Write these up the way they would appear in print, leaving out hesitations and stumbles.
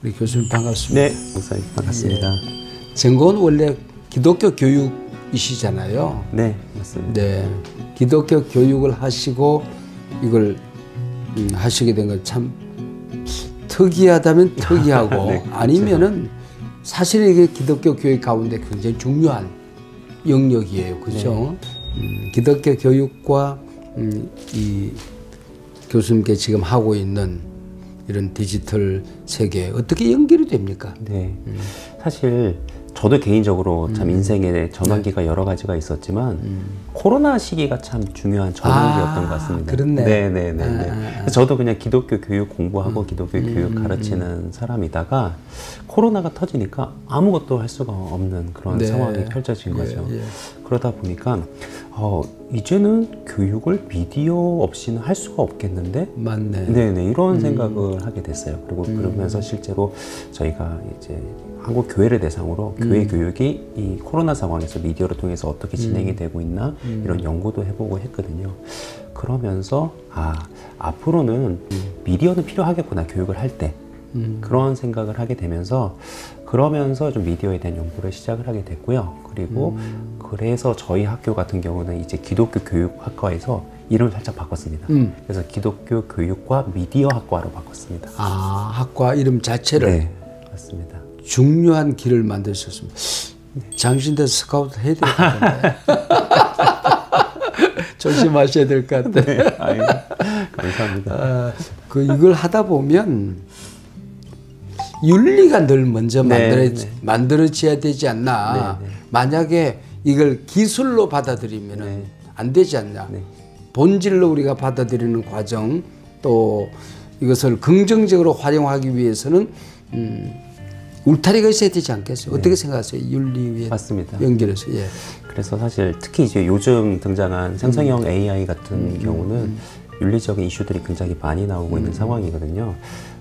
우리 교수님 반갑습니다. 네, 목사님 반갑습니다. 예. 전공은 원래 기독교 교육이시잖아요. 네, 맞습니다. 네, 기독교 교육을 하시고 이걸 하시게 된 건 참 특이하다면 특이하고 네, 아니면은 사실 이게 기독교 교육 가운데 굉장히 중요한 영역이에요. 그렇죠? 네. 기독교 교육과 이 교수님께 지금 하고 있는 이런 디지털 세계 어떻게 연결이 됩니까? 네, 사실 저도 개인적으로 참 인생의 전환기가 네. 여러 가지가 있었지만 코로나 시기가 참 중요한 전환기였던 것 같습니다. 그렇네. 네네네. 저도 그냥 기독교 교육 공부하고 기독교 교육 가르치는 사람이다가 코로나가 터지니까 아무것도 할 수가 없는 그런 네. 상황이 펼쳐진 거죠. 예. 그러다 보니까 이제는 교육을 미디어 없이는 할 수가 없겠는데? 맞네. 네네, 이런 생각을 하게 됐어요. 그리고 그러면서 실제로 저희가 이제 한국 교회를 대상으로 교회 교육이 이 코로나 상황에서 미디어를 통해서 어떻게 진행이 되고 있나 이런 연구도 해보고 했거든요. 그러면서 앞으로는 미디어는 필요하겠구나, 교육을 할 때. 그런 생각을 하게 되면서 그러면서 좀 미디어에 대한 연구를 시작을 하게 됐고요. 그리고 그래서 저희 학교 같은 경우는 이제 기독교 교육학과에서 이름을 살짝 바꿨습니다. 그래서 기독교 교육과 미디어 학과로 바꿨습니다. 학과 이름 자체를. 네, 맞습니다. 중요한 길을 만드셨습니다. 장신대 스카우트 해야 될 것 같은데. 조심하셔야 될 것 같아. 네, 감사합니다. 이걸 하다 보면 윤리가 늘 먼저 만들어져야 되지 않나. 만약에 이걸 기술로 받아들이면 안 되지 않나. 본질로 우리가 받아들이는 과정, 또 이것을 긍정적으로 활용하기 위해서는 울타리가 있어야 되지 않겠어요? 어떻게 생각하세요? 윤리위에 맞습니다. 연결해서. 예. 그래서 사실 특히 이제 요즘 등장한 생성형 AI 같은 경우는 윤리적인 이슈들이 굉장히 많이 나오고 있는 상황이거든요.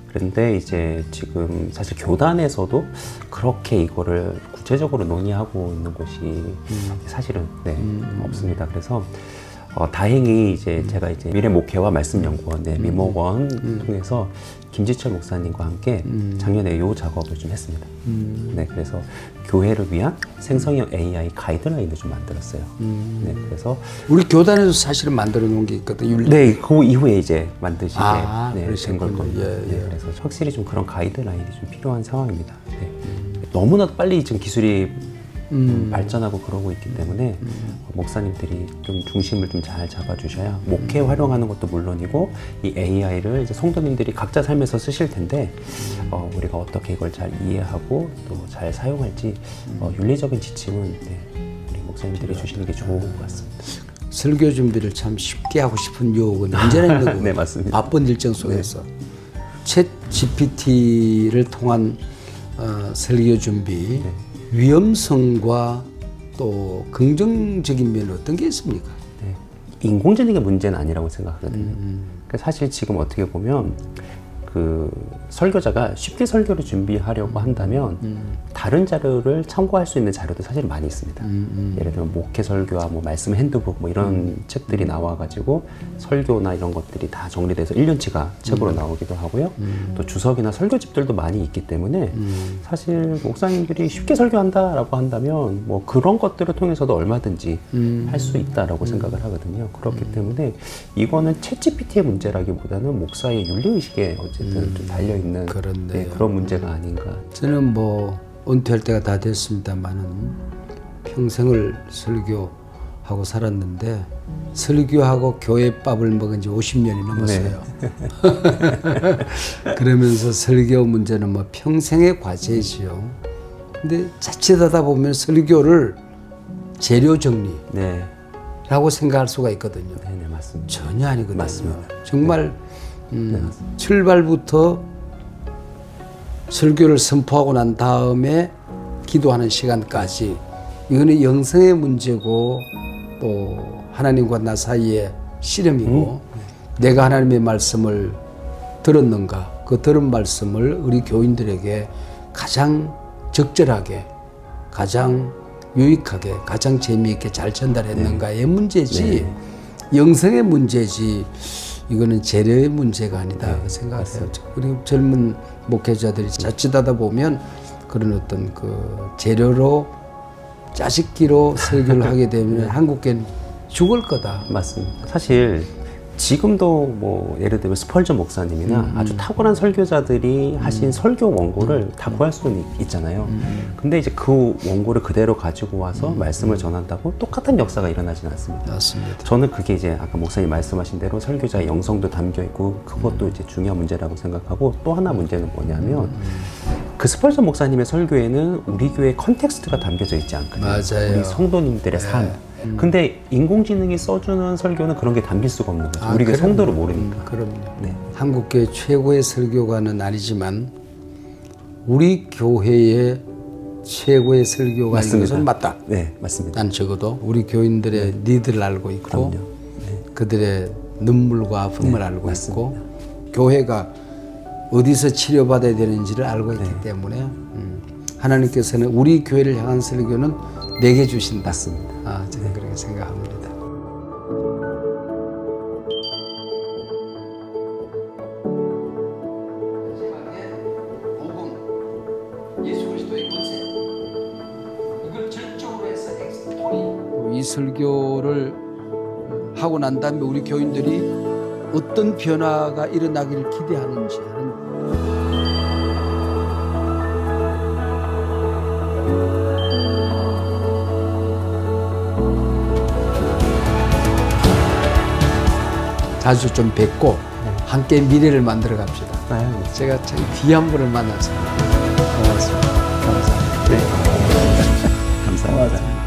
그런데 이제 지금 사실 교단에서도 그렇게 이거를 구체적으로 논의하고 있는 곳이 사실은 없습니다. 그래서 다행히 이제 제가 이제 미래목회와 말씀연구원, 미목원 통해서 김지철 목사님과 함께 작년에 이 작업을 좀 했습니다. 네, 그래서 교회를 위한 생성형 AI 가이드라인을 좀 만들었어요. 네, 그래서 우리 교단에서 사실은 만들어 놓은 게 있거든요. 네, 그 이후에 이제 만드시게 된 걸 겁니다. 예. 그래서 확실히 좀 그런 가이드라인이 좀 필요한 상황입니다. 네. 너무나도 빨리 지금 기술이 발전하고 그러고 있기 때문에 목사님들이 좀 중심을 좀 잘 잡아주셔야 목회 활용하는 것도 물론이고 이 AI를 이제 성도님들이 각자 삶에서 쓰실 텐데 우리가 어떻게 이걸 잘 이해하고 또 잘 사용할지 윤리적인 지침은 우리 목사님들이 주시는 게 좋은 것 같습니다. 설교 준비를 참 쉽게 하고 싶은 유혹은 언제나 있는 거고 네, 맞습니다. 바쁜 일정 속에서 챗 GPT를 통한 설교 준비 위험성과 또 긍정적인 면은 어떤 게 있습니까? 네. 인공지능의 문제는 아니라고 생각하거든요. 그러니까 사실 지금 어떻게 보면 그 설교자가 쉽게 설교를 준비하려고 한다면 다른 자료를 참고할 수 있는 자료도 사실 많이 있습니다. 예를 들면 목회 설교와 뭐 말씀 핸드북 뭐 이런 책들이 나와가지고 설교나 이런 것들이 다 정리돼서 1년치가 책으로 나오기도 하고요. 또 주석이나 설교집들도 많이 있기 때문에 사실 목사님들이 쉽게 설교한다라고 한다면 뭐 그런 것들을 통해서도 얼마든지 할 수 있다라고 생각을 하거든요. 그렇기 때문에 이거는 챗GPT의 문제라기보다는 목사의 윤리의식에 어쨌든 좀 달려있는 그런 문제가 아닌가. 저는 뭐 은퇴할 때가 다 됐습니다만은 평생을 설교하고 살았는데 설교하고 교회밥을 먹은 지 50년이 넘었어요. 그러면서 설교 문제는 뭐 평생의 과제지요. 근데 자칫하다 보면 설교를 재료 정리라고 생각할 수가 있거든요. 네, 맞습니다. 전혀 아니거든요. 맞습니다. 정말 출발부터 설교를 선포하고 난 다음에 기도하는 시간까지 이거는 영성의 문제고 또 하나님과 나 사이의 씨름이고 내가 하나님의 말씀을 들었는가, 그 들은 말씀을 우리 교인들에게 가장 적절하게, 가장 유익하게, 가장 재미있게 잘 전달했는가의 문제지 영성의 문제지 이거는 재료의 문제가 아니다 생각해요. 그리고 젊은 목회자들이 자칫하다 보면 그런 어떤 그 재료로 짜식기로 설교를 하게 되면 한국교회는 죽을 거다. 맞습니다. 사실 지금도 뭐 예를 들면 스펄전 목사님이나 아주 탁월한 설교자들이 하신 설교 원고를 다 구할 수는 있잖아요. 근데 이제 그 원고를 그대로 가지고 와서 말씀을 전한다고 똑같은 역사가 일어나지는 않습니다. 맞습니다. 저는 그게 이제 아까 목사님 말씀하신 대로 설교자의 영성도 담겨 있고 그것도 이제 중요한 문제라고 생각하고, 또 하나 문제는 뭐냐면 그 스펄전 목사님의 설교에는 우리 교회 컨텍스트가 담겨져 있지 않거든요. 맞아요. 우리 성도님들의 삶. 근데 인공지능이 써주는 설교는 그런 게 담길 수가 없는 거죠. 우리 교회 성도를 모르니까. 그럼요. 네. 한국교회 최고의 설교가는 아니지만 우리 교회의 최고의 설교가 이것은 맞다. 네, 맞습니다. 난 적어도 우리 교인들의 니드를 알고 있고 네. 그들의 눈물과 아픔을 알고 맞습니다. 있고 교회가 어디서 치료받아야 되는지를 알고 있기 때문에 하나님께서는 우리 교회를 향한 설교는 내게 주신다. 맞습니다. 저는 그렇게 생각합니다. 예수 그리스도의 권세, 이걸 절정으로 해서 이 설교를 하고 난 다음에 우리 교인들이 어떤 변화가 일어나기를 기대하는지 하는 자주 좀 뵙고 함께 미래를 만들어 갑시다. 제가 참 귀한 분을 만났습니다. 고맙습니다. 감사합니다. 감사합니다.